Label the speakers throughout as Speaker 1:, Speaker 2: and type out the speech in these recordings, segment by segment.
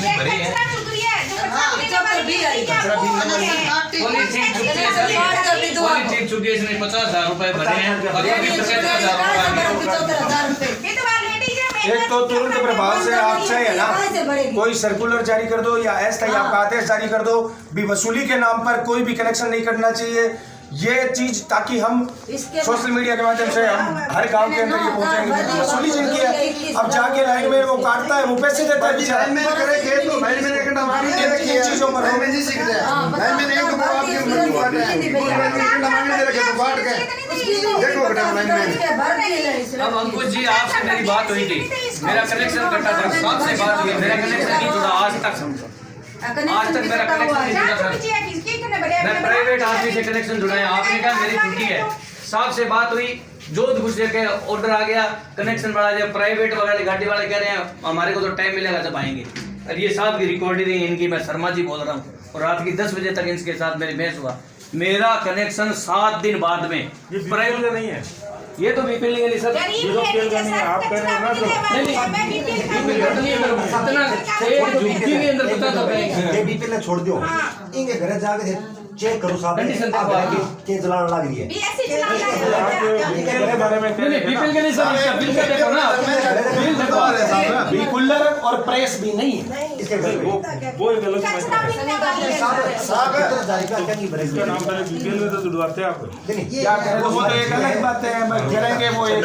Speaker 1: भी भरे हैं। पॉलीथीन चुकी है, इसने 50,000 रुपए भरे हैं और ये भी 75,000 रुपए।
Speaker 2: एक तो तुरंत प्रभाव से आप चाहे ना कोई सर्कुलर जारी कर दो या अस्थायी आपका आदेश जारी कर दो, भी वसूली के नाम पर कोई भी कनेक्शन नहीं करना चाहिए ये चीज, ताकि हम सोशल मीडिया के माध्यम से हम हर गांव के अंदर ये पहुंचाएंगे। वसूली जिनकी है, अब जाके लाइन में वो काटता है, वो पैसे देता है बेचारा। चीजों पर
Speaker 1: अब अंकुश जी आपसे मेरी बात हुई थी, मेरा कनेक्शन कटा था, साहब से बात हुई, मेरा कनेक्शन नहीं जुड़ा आज तक मेरा कनेक्शन नहीं जुड़ा सर। मैं प्राइवेट आदमी से कनेक्शन जुड़ाया, आपने कहा मेरी छुट्टी है, साहब से बात हुई, जोधपुर से के ऑर्डर आ गया, कनेक्शन बढ़ा दिया। प्राइवेट वाले गाड़ी वाले कह रहे हैं हमारे को तो टाइम मिलेगा जब आएंगे। और ये साहब की रिकॉर्डिंग इनकी, मैं शर्मा जी बोल रहा हूँ, और रात की 10 बजे तक इनके साथ मेरी बहस हुआ। मेरा कनेक्शन 7 दिन बाद में प्राइवेट नहीं है, ये तो बीपीएल नहीं सर, आप कह रहे हो ना, नहीं अंदर पता था
Speaker 3: बीपीएल ने छोड़ दियो, इनके घर जाके चेक करो साहब के जलाने लग रही है
Speaker 2: बारे में बीपीएल के नहीं सर, इसका बिल का देखो ना, बिल देखो, कूलर और प्रेस भी नहीं है इसके घर में, वो गलत साहब इसका नाम पहले बीपीएल में तो जुड़वाते हैं आप, क्या करें वो तो एक अलग बात है, मैं करेंगे वो एक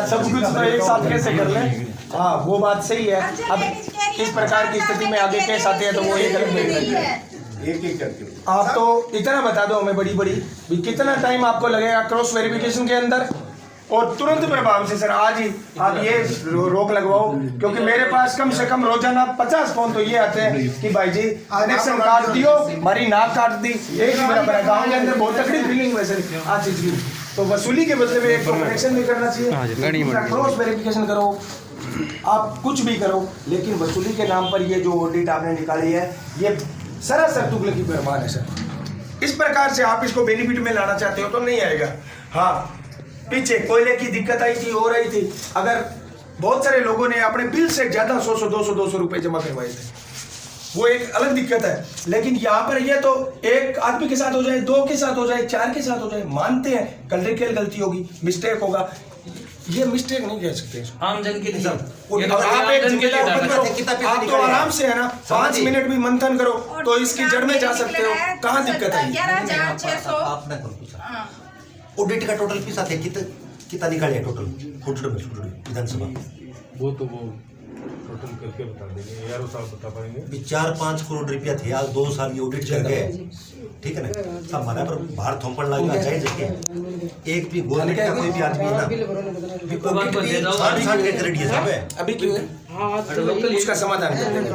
Speaker 2: सब कुछ तो एक साथ कैसे कर लें। हाँ वो बात सही है। अब इस प्रकार की स्थिति में आगे केस आते हैं तो वो एक अलग एक करके आप तो इतना बता दो हमें बड़ी भी कितना टाइम आपको लगेगा क्रॉस वेरिफिकेशन के अंदर, और तुरंत प्रभाव से सर आज ही आप ये रोक लगवाओ, क्योंकि मेरे पास कम से कम रोजाना 50 फोन तो ये आते हैं कि भाई जी कनेक्शन काट दियो, हमारी नाक काट दी। एक ही बराबर गाँव के अंदर बहुत तकड़ी फीलिंग है सर आज चीज की, तो वसूली के बदले में एक तो कनेक्शन नहीं करना चाहिए, क्रॉस वेरिफिकेशन करो, आप कुछ भी करो, लेकिन वसूली के नाम पर ये जो ऑडिट आपने निकाली है ये सरासर तुगलकी बेईमान है सर। इस प्रकार से आप इसको बेनिफिट में लाना चाहते हो तो नहीं आएगा। हाँ पीछे कोयले की दिक्कत आई थी, हो रही थी, अगर बहुत सारे लोगों ने अपने बिल से ज्यादा 100-200 रुपए जमा करवाए थे, वो एक अलग दिक्कत है। लेकिन यहाँ पर ये तो एक आदमी के साथ हो जाए, 2 के साथ हो जाए, 4 के साथ हो जाए, मानते हैं कलरिकल गलती होगी, मिस्टेक होगा, ये मिस्टेक नहीं कह सकते
Speaker 1: आम जन के लिए।
Speaker 2: आप एक आप तो आराम से है ना 5 मिनट भी मंथन करो तो इसकी जड़ में जा सकते हो, कहाँ दिक्कत है।
Speaker 3: ऑडिट का टोटल पैसा थे कितना निकाले टोटल विधानसभा,
Speaker 4: वो टोटल करके बता देंगे यार, साहब बता पाएंगे।
Speaker 3: 4-5 करोड़ रुपया थे आज 2 साल की ऑडिट कर गए, ठीक है ना। सब हमारा पर बाहर थोपड़ लगा चाहिए जगह एक भी गवर्नमेंट का कोई भी आदमी ना छाट के कर दिया सब है
Speaker 2: अभी क्यों है उसका समाधान कर देंगे।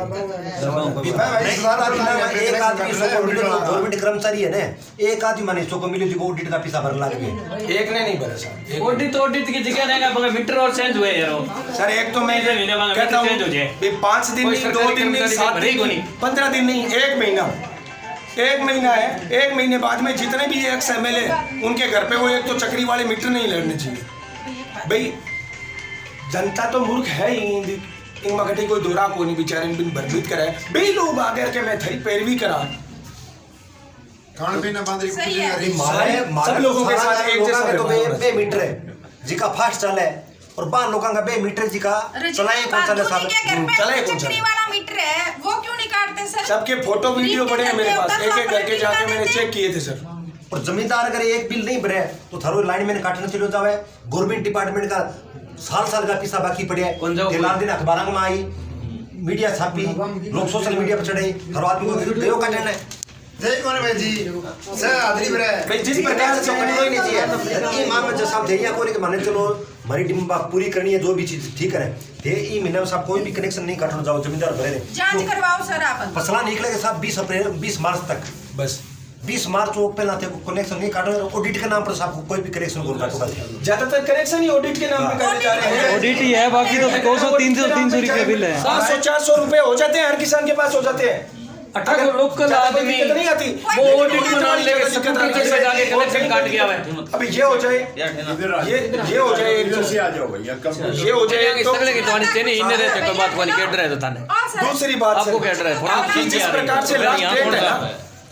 Speaker 3: एक आदमी गवर्नमेंट कर्मचारी है ना, एक आदमी माने 100 को मिले जो ऑडिट का पैसा भर लग गया,
Speaker 2: एक ने नहीं भरा सर।
Speaker 1: ऑडिट की जगह रहेगा मगर मीटर और चेंज हुए यार
Speaker 2: सर। एक तो मैं कहता हूं 5 दिन नहीं, 2 दिन नहीं, 7 दिन नहीं, 15 दिन नहीं, 1 महीना है। 1 महीने बाद में जितने भी एक्स एमएलए उनके घर पे वो एक तो चक्री वाले मीटर नहीं लगने चाहिए। भाई जनता तो मूर्ख है ही, इन मगटी कोई दोरा को नहीं बेचारे बिन भरभीत कराए बे लोग आकर के मैं थरी पैरवी करा
Speaker 5: खान पीना बंद
Speaker 2: सब लोगों के साथ एक जैसा
Speaker 3: तो बे मीटर है जिका फास्ट चल है और बाहर लोगों का बे मीटर जिका चलाए कौन चले साहब
Speaker 6: चलाए कौन चले वाला मीटर है वो क्यों नहीं काटते सर।
Speaker 2: सबके फोटो वीडियो पड़े हैं मेरे पास, एक करके जाके मैंने चेक किए थे सर।
Speaker 3: और जमींदार अगर एक बिल नहीं भरे तो थारो लाइन में काटने चलो जावे। गवर्नमेंट डिपार्टमेंट का साल का पैसा बाकी पड़े है, लाल दिन अखबार में आई, मीडिया छापी, लोग सोशल मीडिया पर चढ़े, हर आदमी को देव काटना है।
Speaker 5: जय कौन भाई जी सर आदरी बरे
Speaker 3: भाई जिस प्रकार से कोई नहीं चाहिए ये मान में जो साहब देरिया कोने के माने चलो हमारी डिम्बा पूरी करनी है, जो भी चीज ठीक है थे ई महीना में साहब कोई भी कनेक्शन नहीं काटना जाओ जमींदार भरे
Speaker 6: जांच करवाओ सर आप।
Speaker 3: फसला निकलेगा साहब 20 मार्च तक, बस 20 मार्च को पहला थे कनेक्शन नहीं काटो, ऑडिट के नाम पर साहब कोई भी कनेक्शन को काटो।
Speaker 2: ज्यादातर कनेक्शन ही ऑडिट के नाम पे करने जा रहे हैं।
Speaker 7: ऑडिट ही है, बाकी तो 200-300 रुपए बिल है,
Speaker 2: 700-400 रुपए हो जाते हैं, हर किसान के पास हो जाते हैं।
Speaker 1: अगर लोकल आदमी
Speaker 2: नहीं आती
Speaker 1: वो ऑडिट बना लेके स्कूटी के सजा के कनेक्शन काट गया है।
Speaker 2: अभी ये हो जाए, ये हो जाए,
Speaker 5: से आ जाओ भैया कब
Speaker 2: ये हो जाए तो
Speaker 1: सगले की तुम्हारी चेनी इन्ने रहते कोई बात वाली केट रहे तो थाने
Speaker 2: दूसरी बात
Speaker 1: आपको
Speaker 2: सर,
Speaker 1: केट रहे थोड़ा
Speaker 2: आपकी जिस प्रकार से लास्ट डेट है ना,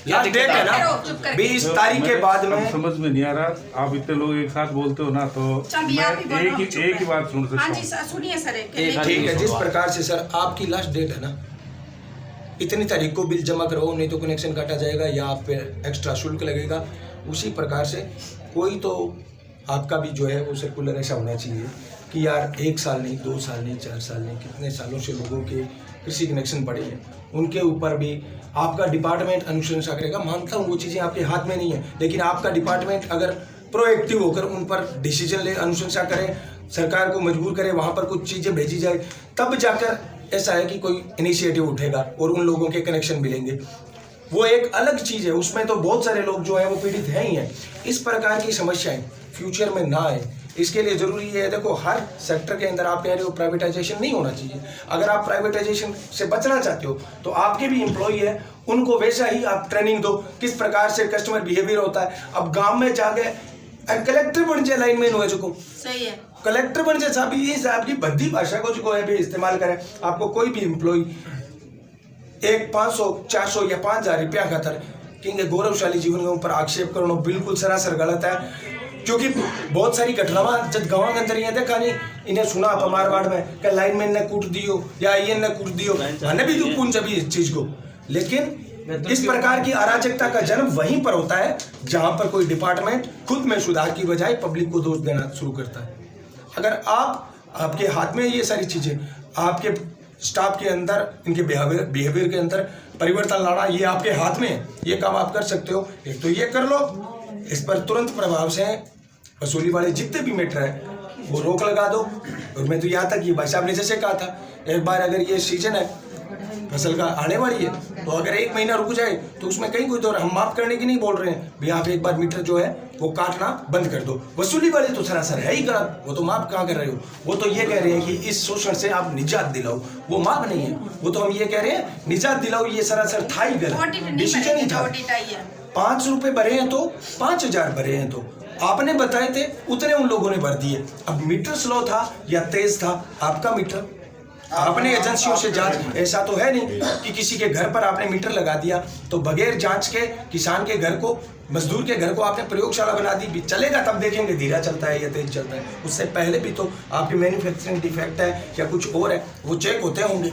Speaker 2: लास्ट डेट है ना 20 तारीख के बाद में
Speaker 4: समझ में नहीं आ रहा। आप इतने लोग एक साथ बोलते हो ना तो
Speaker 6: चल भैया, आप ही
Speaker 4: मैं
Speaker 6: बोलो, चुप
Speaker 4: एक ही बात सुन सकता
Speaker 6: हाँ
Speaker 4: हूँ।
Speaker 6: जी सुनिए सर
Speaker 2: ठीक है, जिस प्रकार से सर आपकी लास्ट डेट है ना, इतनी तारीख को बिल जमा करो, नहीं तो कनेक्शन काटा जाएगा या आप पे एक्स्ट्रा शुल्क लगेगा। उसी प्रकार से कोई तो आपका भी जो है वो सर्कुलर ऐसा होना चाहिए कि यार 1 साल नहीं, 2 साल नहीं, 4 साल नहीं, कितने सालों से लोगों के कृषि कनेक्शन पड़े हैं, उनके ऊपर भी आपका डिपार्टमेंट अनुशंसा करेगा। मानता हूँ वो चीज़ें आपके हाथ में नहीं है, लेकिन आपका डिपार्टमेंट अगर प्रोएक्टिव होकर उन पर डिसीजन ले, अनुशंसा करे, सरकार को मजबूर करे, वहाँ पर कुछ चीज़ें भेजी जाए, तब जाकर ऐसा है कि कोई इनिशिएटिव उठेगा और उन लोगों के कनेक्शन मिलेंगे। वो एक अलग चीज़ है, उसमें तो बहुत सारे लोग जो हैं वो पीड़ित हैं ही हैं। इस प्रकार की समस्याएं फ्यूचर में ना आए, इसके लिए ज़रूरी है, देखो हर सेक्टर के अंदर आप कह रहे हो प्राइवेटाइजेशन नहीं होना चाहिए। अगर आप प्राइवेटाइजेशन से बचना चाहते हो तो आपके भी एम्प्लॉई है, उनको वैसा ही आप ट्रेनिंग दो किस प्रकार से कस्टमर बिहेवियर होता है। अब गाँव में जाके कलेक्टर बन जाए लाइन मैन हुए जो
Speaker 6: सही है,
Speaker 2: कलेक्टर बन जाए साहब, ये साहब की भद्दी भाषा को जो है भी इस्तेमाल करें। आपको कोई भी एम्प्लॉय एक 500, 400 या 5000 रुपया खातर कहेंगे गौरवशाली जीवन के ऊपर आक्षेप करना बिल्कुल सरासर गलत है, क्योंकि बहुत सारी घटनावां जब गाँव के अंदर ये देखा नहीं, इन्हें सुना आप मारवाड़ में कि लाइनमैन ने कूट दियो या आई ने कूट दियो, मैंने भी दुख पूछ अभी इस चीज को। लेकिन इस प्रकार की अराजकता का जन्म वहीं पर होता है जहां पर कोई डिपार्टमेंट खुद में सुधार की बजाय पब्लिक को दोष देना शुरू करता है। अगर आपके हाथ में ये सारी चीजें, आपके स्टाफ के अंदर इनके बिहेवियर के अंदर परिवर्तन लाना ये आपके हाथ में है, ये काम आप कर सकते हो। एक तो ये कर लो, इस पर तुरंत प्रभाव से वसूली वाले जितने भी मैटर है वो रोक लगा दो। और मैं तो यहाँ तक ये भाई साहब ने जैसे कहा था, एक बार अगर ये सीजन है फसल का आने वाली है तो अगर 1 महीना रुक जाए तो उसमें कहीं कोई दौर, हम माफ करने की नहीं बोल रहे हैं भाई, आप एक बार मीटर जो है वो काटना बंद कर दो। वसूली वाले तो सरासर है ही गलत, वो तो माफ कहाँ कर रहे हो, वो तो ये कह रहे हैं कि इस शोषण से आप निजात दिलाओ, वो माफ नहीं है, वो तो हम ये कह रहे हैं निजात दिलाओ, ये सरासर था ही गलत, डिसीजन ही था। 5 रुपए भरे हैं तो 5000 भरे हैं तो आपने बताए थे उतने उन लोगों ने भर दिए। अब मीटर स्लो था या तेज था आपका मीटर, आपने एजेंसियों से जांच, ऐसा तो है नहीं कि किसी के घर पर आपने मीटर लगा दिया तो बगैर जांच के किसान के घर को, मजदूर के घर को आपने प्रयोगशाला बना दी, भी चलेगा तब देखेंगे धीरा चलता है या तेज चलता है। उससे पहले भी तो आपके मैन्युफैक्चरिंग डिफेक्ट है या कुछ और है, वो चेक होते होंगे,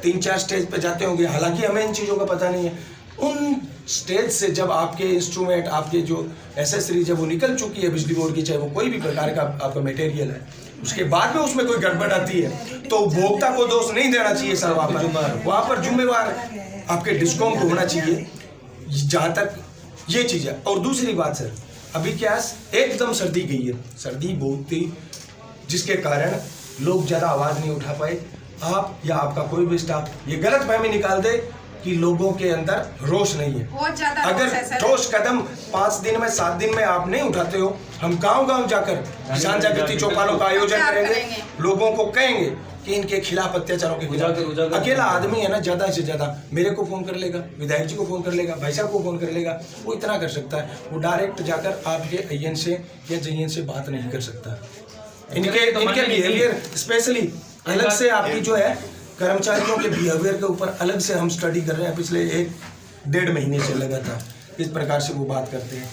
Speaker 2: 3-4 स्टेज पे जाते होंगे। हालांकि हमें इन चीज़ों का पता नहीं है। उन स्टेज से जब आपके इंस्ट्रूमेंट, आपके जो एसेसरी जब वो निकल चुकी है बिजली बोर्ड की, चाहे वो कोई भी प्रकार का आपका मटेरियल है, उसके बाद में उसमें कोई गड़बड़ आती है तो उपभोक्ता को दोष नहीं देना चाहिए सर, वहाँ पर जुम्मेवार आपके डिस्कॉम को होना चाहिए, जहाँ तक ये चीज़ है। और दूसरी बात सर, अभी क्या एकदम सर्दी गई है, सर्दी बहुत थी जिसके कारण लोग ज़्यादा आवाज़ नहीं उठा पाए। आप या आपका कोई भी स्टाफ ये गलत फहमी निकाल दे कि लोगों के अंदर रोष नहीं है।
Speaker 6: बहुत ज्यादा
Speaker 2: अगर
Speaker 6: रोष है सर।
Speaker 2: ठोस कदम 5 दिन में 7 दिन में आप नहीं उठाते हो, हम गांव-गांव जाकर किसान जागृति चौपालों का आयोजन करेंगे, लोगों को कहेंगे कि इनके खिलाफ अत्याचारों के खिलाफ। अकेला आदमी है ना, ज्यादा से ज्यादा मेरे को फोन कर लेगा, विधायक जी को फोन कर लेगा, भाई साहब को फोन कर लेगा, वो इतना कर सकता है। वो डायरेक्ट जाकर आपके अय्यन से या जयन से बात नहीं कर सकता। इनके बिहेवियर स्पेशली अलग से आपकी जो है कर्मचारियों के बिहेवियर के ऊपर अलग से हम स्टडी कर रहे हैं, पिछले 1-1.5 महीने से लगातार किस प्रकार से वो बात करते हैं।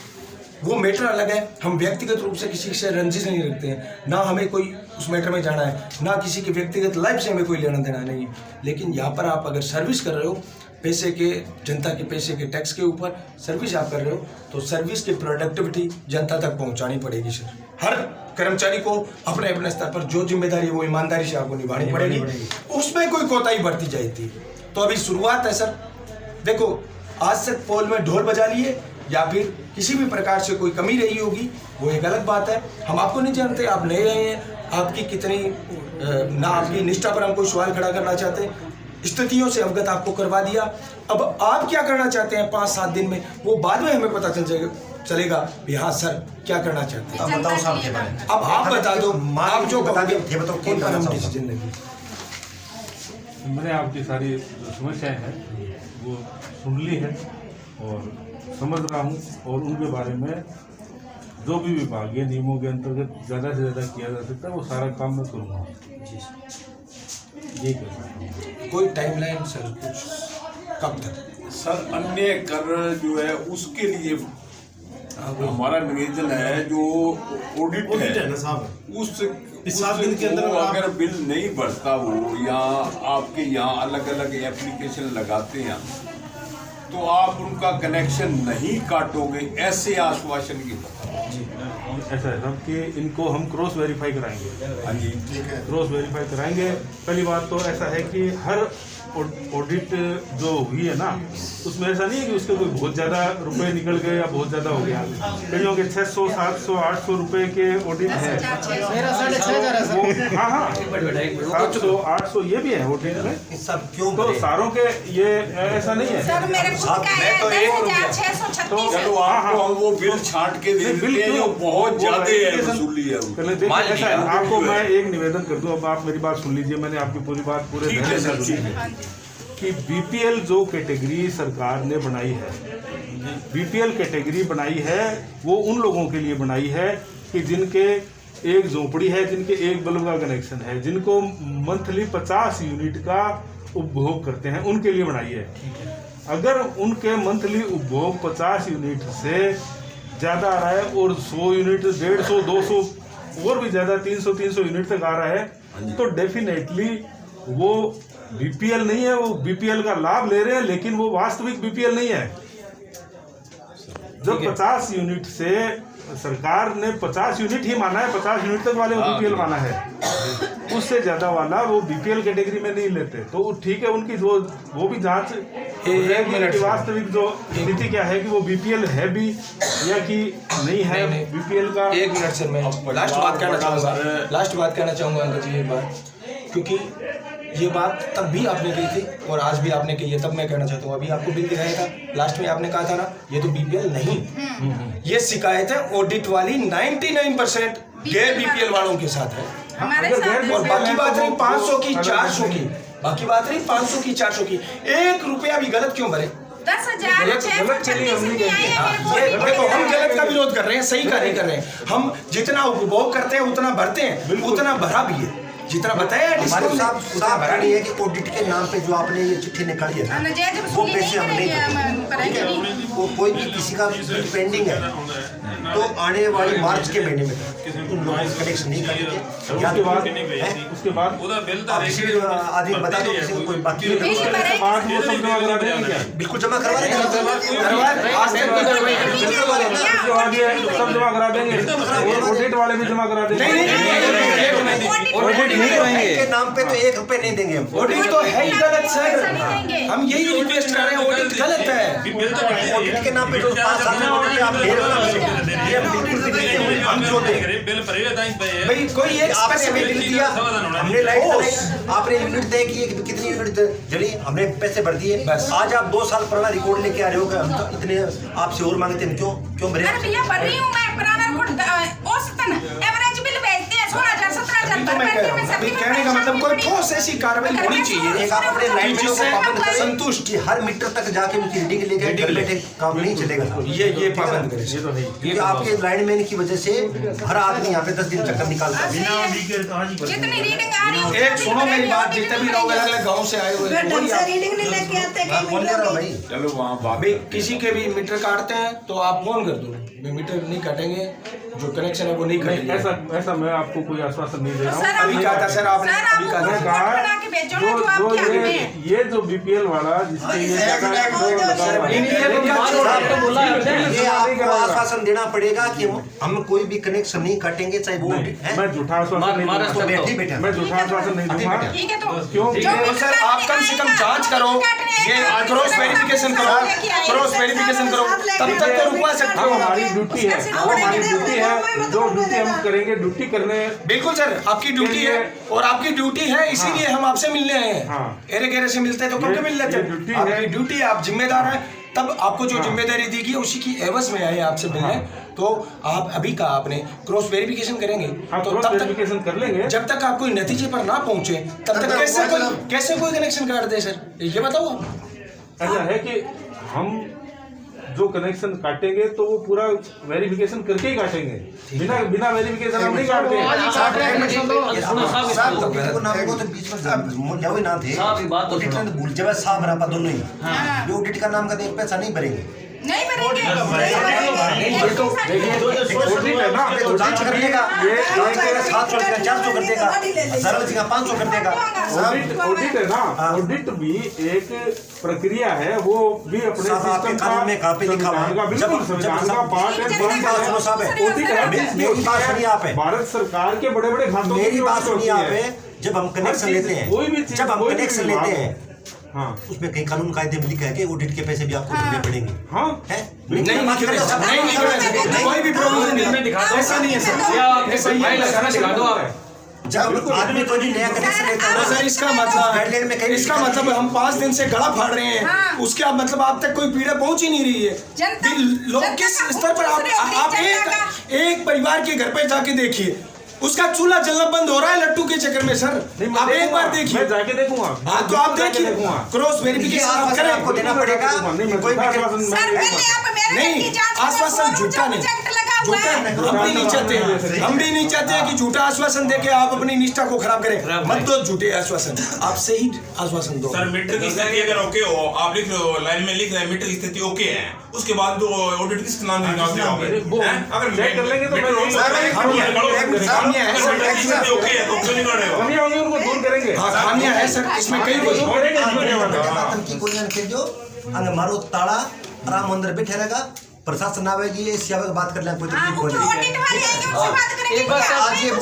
Speaker 2: वो मैटर अलग है, हम व्यक्तिगत रूप से किसी से रंजिश नहीं रखते हैं, ना हमें कोई उस मैटर में जाना है, ना किसी के व्यक्तिगत लाइफ से हमें कोई लेना देना नहीं है। लेकिन यहाँ पर आप अगर सर्विस कर रहे हो, पैसे के, जनता के पैसे के टैक्स के ऊपर सर्विस आप कर रहे हो, तो सर्विस की प्रोडक्टिविटी जनता तक पहुँचानी पड़ेगी सर। हर कर्मचारी को अपने अपने स्तर पर जो जिम्मेदारी है वो ईमानदारी से आपको निभानी पड़ेगी, उसमें कोई कोताही बरती जाती है। तो अभी शुरुआत है सर, देखो आज तक पोल में ढोल बजा लिए या फिर किसी भी प्रकार से कोई कमी रही होगी, वो एक अलग बात है। हम आपको नहीं जानते, आप नए रहे हैं, आपकी कितनी ना आपकी निष्ठा पर हम कोई सवाल खड़ा करना चाहते, स्थितियों से अवगत आपको करवा दिया। अब आप क्या करना चाहते हैं 5-7 दिन में, वो बाद में हमें पता चलेगा कि हाँ सर क्या करना चाहते हैं।
Speaker 3: अब बताओ साहब के बारे में,
Speaker 2: अब आप बता दो, आप जो
Speaker 3: बता दे, ये बताओ
Speaker 2: कौन पर हम डिसीजन लेंगे।
Speaker 4: मैंने आपकी सारी जो समस्याएं हैं वो सुन ली है और समझ रहा हूँ, और उनके बारे में जो भी विभागीय नियमों के अंतर्गत ज़्यादा से ज़्यादा किया जा सकता है वो सारा काम मैं करूँगा। ये कह सकता हूँ।
Speaker 2: कोई टाइमलाइन सर कुछ कब तक?
Speaker 7: सर अन्य कर जो है उसके लिए हमारा निवेदन है, जो ऑडिट है
Speaker 5: ना साहब,
Speaker 7: उस
Speaker 5: 7 दिन के अंदर
Speaker 7: अगर बिल नहीं भरता हो या आपके यहाँ अलग अलग एप्लीकेशन लगाते हैं तो आप उनका कनेक्शन नहीं काटोगे, ऐसे आश्वासन की
Speaker 4: ऐसा है साहब कि इनको हम क्रॉस वेरीफाई कराएंगे।
Speaker 7: हाँ जी
Speaker 4: क्रॉस वेरीफाई कराएंगे। पहली बात तो ऐसा है कि हर ऑडिट जो हुई है ना, उसमें ऐसा नहीं है कि उसके कोई बहुत ज़्यादा रुपए निकल गए या बहुत ज़्यादा हो गया। कईयों के 600, 700, 800 रुपए के ऑडिट है।
Speaker 2: मेरा 6,500 है सर।
Speaker 4: हाँ हाँ 700, 800 ये भी है ऑडिट में।
Speaker 3: सब क्यों
Speaker 4: तो
Speaker 3: भरे?
Speaker 4: सारों के ये ऐसा नहीं है।
Speaker 6: सर मेरे खुद का है 10,636
Speaker 7: चलो आपको हम वो बिल छांट के दे देते हैं जो बहुत ज्यादा है वसूली है।
Speaker 4: पहले देखिए ऐसा है, आपको मैं एक निवेदन कर दूं, अब आप मेरी बात सुन लीजिए। मैंने आपकी पूरी बात पूरे
Speaker 7: ठीक है
Speaker 4: ध्यान से
Speaker 7: सर,
Speaker 4: सुनी है कि बीपीएल जो कैटेगरी सरकार ने बनाई है, बीपीएल कैटेगरी बनाई है वो उन लोगों के लिए बनाई है कि जिनके एक झोपड़ी है, जिनके एक बल्ब का कनेक्शन है, जिनको मंथली 50 यूनिट का उपभोग करते हैं, उनके लिए बनाई है। अगर उनके मंथली उपभोग 50 यूनिट से ज़्यादा आ रहा है और 100 यूनिट, 150, 200 और भी ज़्यादा 300 यूनिट तक आ रहा है, तो डेफिनेटली वो बीपीएल नहीं है। वो बीपीएल का लाभ ले रहे हैं लेकिन वो वास्तविक बीपीएल नहीं है। जब 50 यूनिट से सरकार ने 50 यूनिट ही माना है, 50 यूनिट तक वाले को बीपीएल माना है, उससे ज्यादा वाला वो बीपीएल कैटेगरी में नहीं लेते। तो ठीक है, उनकी जो वो भी जांच
Speaker 2: एक मिनट
Speaker 4: की वास्तविक जो स्थिति क्या है कि वो बीपीएल है भी या कि नहीं है। बीपीएल का
Speaker 2: 1 मिनट सर, मैं लास्ट बात कहना चाहूँगा अंकल जी एक बार, क्योंकि ये बात तब भी आपने कही थी और आज भी आपने कही है, तब मैं कहना चाहता हूँ। अभी आपको बिल दिखाया था, लास्ट में आपने कहा था ना ये तो बीपीएल नहीं, ये शिकायत है ऑडिट वाली 99% गैर बीपीएल वालों के साथ है।
Speaker 6: हमारे साथ
Speaker 2: और बाकी बात रही 500 की 400 की, बाकी बात रही 500 की 400 की, 1 रुपया भी गलत क्यों भरे?
Speaker 6: 10,636 नहीं आए हैं।
Speaker 2: ये देखो, हम गलत का विरोध कर रहे हैं, सही का नहीं कर रहे हैं। हम जितना उपभोग करते हैं उतना भरते हैं, उतना भरा भी है, जितना बताया
Speaker 3: हमारे साहब खड़ी है कि ऑडिट के नाम पे जो आपने ये चिट्ठी निकाली है वो पैसे हम नहीं देंगे। वो कोई भी किसी का पेंडिंग है तो आने वाली मार्च के महीने में उन लोगों को कनेक्शन नहीं करेंगे।
Speaker 4: उसके बाद
Speaker 3: आदमी बता दो किसी को कोई बाकी
Speaker 4: वो सब जमा करा देंगे क्या?
Speaker 3: बिल्कुल जमा करवा देंगे,
Speaker 4: सब जमा करा देंगे, ऑडिट वाले भी जमा करा देंगे।
Speaker 3: के नाम पे तो 1 रुपए नहीं देंगे हम।
Speaker 2: ऑडिट तो है ही गलत सर, हम यही रिक्वेस्ट कर रहे हैं, ऑडिट गलत है।
Speaker 3: ऑडिट के नाम पे जो 5 साल में ऑडिट आप दे रहे हो ये बिल्कुल भी नहीं है। हम जो दे
Speaker 2: भाई कोई एक
Speaker 3: आपने हमें बिल दिया, हमने लाइट चलाई, आपने यूनिट तय की कितनी यूनिट जली, हमने पैसे भर दिए। बस आज आप 2 साल पुराना रिकॉर्ड लेके आ रहे हो कि हम तो इतने आपसे और मांगते हैं, क्यों भरे?
Speaker 6: अरे भैया भर रही हूँ मैं पुराना रिकॉर्ड, औसतन एवरेज बिल भेजते हैं 16,000 17,000
Speaker 2: तो मैं कह रहा हूँ, अभी कहने का मतलब कोई ठोस ऐसी कार्रवाई होनी चाहिए
Speaker 3: एक आप अपने लाइन में
Speaker 2: जिससे
Speaker 3: पाबंद करें
Speaker 2: संतुष्ट,
Speaker 3: कि हर मीटर तक जाके उनकी रीडिंग लेके घर बैठे काम नहीं चलेगा।
Speaker 2: ये पाबंद करें।
Speaker 4: ये तो है ही।
Speaker 3: क्योंकि आपके लाइनमैन की वजह से हर आदमी यहाँ पे 10 दिन चक्कर निकालता है।
Speaker 6: जितनी रीडिंग आ रही है
Speaker 2: एक सुनो मेरी बात, जितने भी लोग अलग अलग गाँव से आए हुए हैं, वही आप-
Speaker 6: रीडिंग नहीं लेके आते
Speaker 3: कौन कह रहा भाई?
Speaker 7: चलो वहाँ बात
Speaker 2: भाई किसी के भी मीटर काटते हैं तो आप फोन कर दो, भाई मीटर नहीं काटेंगे, जो कनेक्शन है वो नहीं
Speaker 4: नहीं,
Speaker 2: काटेंगे।
Speaker 4: ऐसा मैं आपको कोई आश्वासन नहीं दे रहा हूँ।
Speaker 6: सर,
Speaker 2: अभी कहा था सर आपने,
Speaker 6: सर,
Speaker 2: अभी कहा
Speaker 4: मैंने
Speaker 2: था।
Speaker 4: कहा
Speaker 6: बना के भेजो ना, जो
Speaker 4: जो
Speaker 6: आपके हक में
Speaker 4: जो ये जो बीपीएल वाला जिसके ये
Speaker 2: BPL का
Speaker 3: ये आपको आश्वासन देना पड़ेगा कि हम कोई भी कनेक्शन नहीं काटेंगे, चाहे वो है।
Speaker 4: मैं झूठा आश्वासन नहीं दूंगा।
Speaker 3: तो बैठी बैठा
Speaker 4: मैं झूठा आश्वासन नहीं दूंगा।
Speaker 6: ठीक है, तो
Speaker 4: क्यों?
Speaker 6: जो
Speaker 2: तो सर आप कम से कम जांच करो, ये क्रॉस वेरिफिकेशन करो, क्रॉस वेरिफिकेशन करो, तब तक तो रुकवा सकते
Speaker 4: वो
Speaker 2: हो।
Speaker 4: हमारी ड्यूटी है, वो हमारी ड्यूटी है, जो ड्यूटी हम करेंगे, ड्यूटी करने।
Speaker 2: बिल्कुल सर, आपकी ड्यूटी है और आपकी ड्यूटी है, इसीलिए हम आपसे मिलने आए हैं।
Speaker 4: हाँ।
Speaker 2: एरे गेरे से मिलते हैं तो कब के मिल लेते
Speaker 4: ये ड्यूटी
Speaker 2: हैं?
Speaker 4: है।
Speaker 2: आपकी ड्यूटी है, आप जिम्मेदार हैं, तब आपको जो जिम्मेदारी दी गई उसी की एवज में आए आपसे मिलने। तो आप अभी कहा आपने क्रॉस वेरिफिकेशन करेंगे, तो तब
Speaker 4: वेरिफिकेशन कर लेंगे।
Speaker 2: जब तक आप कोई नतीजे पर ना पहुंचे तब तक कैसे कोई कनेक्शन काट दे सर, ये बताओ आप।
Speaker 4: ऐसा है कि हम जो कनेक्शन काटेंगे तो वो पूरा वेरिफिकेशन करके ही काटेंगे, बिना वेरिफिकेशन हम नहीं काटते।
Speaker 3: दोनों ही ऑडिट का नाम का एक पैसा नहीं भरेंगे,
Speaker 6: नहीं भरेंगे।
Speaker 4: ऑडिट है ना,
Speaker 3: जांच कर देगा, ये 700 का 400 कर देगा, 500 कर देगा।
Speaker 4: ऑडिट है ना, ऑडिट भी एक प्रक्रिया है, वो भी अपने सिस्टम का
Speaker 3: में कहाँ पे लिखा हुआ है,
Speaker 4: बिल्कुल संविधान का पार्ट है। ऑडिट है भारत सरकार के बड़े बड़े खातों की
Speaker 3: मेरी बात
Speaker 4: ऑडिट
Speaker 3: सुनिए
Speaker 4: होती
Speaker 3: आप,
Speaker 4: है।
Speaker 3: जब हम कनेक्शन लेते हैं,
Speaker 4: कोई भी चीज,
Speaker 3: जब हम
Speaker 4: कोई भी
Speaker 3: कनेक्शन
Speaker 4: विभाग
Speaker 3: लेते हैं,
Speaker 4: हाँ,
Speaker 3: उसमें कई कानून कायदे में लिखा है कि ऑडिट के पैसे भी आपको देने पड़ेंगे।
Speaker 4: हाँ,
Speaker 3: है
Speaker 2: नहीं कोई भी प्रोविजन नहीं दिखाता, ऐसा नहीं है सर।
Speaker 1: दिखा दो आप।
Speaker 3: जब आदमी कोई भी नया कनेक्शन लेता है
Speaker 2: सर इसका मतलब हम 5 दिन से गला फाड़ रहे हैं,
Speaker 6: हाँ।
Speaker 2: उसके मतलब आप तक कोई पीड़ा पहुंच ही नहीं रही है। लोग किस स्तर पर आप एक परिवार के घर पे जाके देखिए, उसका चूल्हा जलना बंद हो रहा है लट्टू के चक्कर में सर। आप एक बार देखिए,
Speaker 4: मैं जाके देखूंगा।
Speaker 2: हाँ तो आप देखिए, क्रॉस वेरिफिकेशन आप करें,
Speaker 3: आपको देना पड़ेगा। कोई
Speaker 2: नहीं आश्वासन झूठा नहीं, झूठा हम भी नहीं चाहते, हम भी नहीं चाहते कि झूठा आश्वासन देके आप अपनी निष्ठा को खराब करें। मत दो झूठे आश्वासन, आप सही आश्वासन दो।
Speaker 8: सर मीटर की स्थिति अगर ओके हो, आप लिख लो, लाइन में लिख रहे हैं मीटर की स्थिति ओके है, उसके बाद तो ऑडिट किस नाम से अगर
Speaker 4: चेक कर लेंगे तो
Speaker 8: ओके है तो क्यों नहीं करेगा?
Speaker 4: खामियां होंगी उनको दूर करेंगे।
Speaker 2: हाँ खामियां है सर, इसमें कई
Speaker 3: मारो ताला राम मंदिर बैठे रहेगा, प्रशासन आवेगी, इस बात कर लें कोई
Speaker 6: ऑडिट वाले आएंगे, उससे बात करेंगे।
Speaker 1: एक बात सर,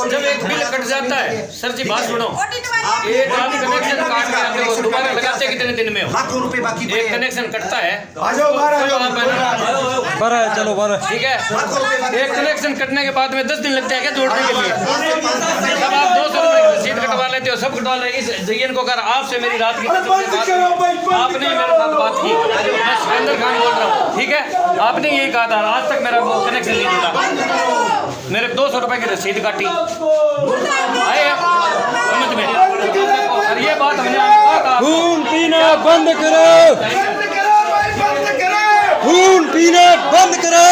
Speaker 1: जब एक बिल कट जाता है सर जी, बात सुनो,
Speaker 6: ऑडिट वाले
Speaker 1: एक आदमी कनेक्शन काट के आते हो, दोबारा लगाते कितने दिन में हो?
Speaker 3: लाखों रुपए बाकी
Speaker 1: एक कनेक्शन कटता है,
Speaker 2: आ जाओ बाहर आ जाओ,
Speaker 1: ठीक है। एक कनेक्शन कटने के बाद में 10 दिन लगता है क्या जोड़ने के लिए? जब आप 200 रुपए की रसीद कटवा लेते हो, सब कटवा लेते, इस जयन को अगर आपसे मेरी रात की आपने मेरे साथ बात की, मैं सुरेंद्र खान बोल रहा हूँ, ठीक है, आपने यही कहा था, आज तक मेरा वो कनेक्शन नहीं जुड़ा, मेरे 200 रुपए की रसीद काटी, आए समझ में? और ये बात हमने कहा था,
Speaker 9: खून पीना बंद करो, खून पीना बंद करो।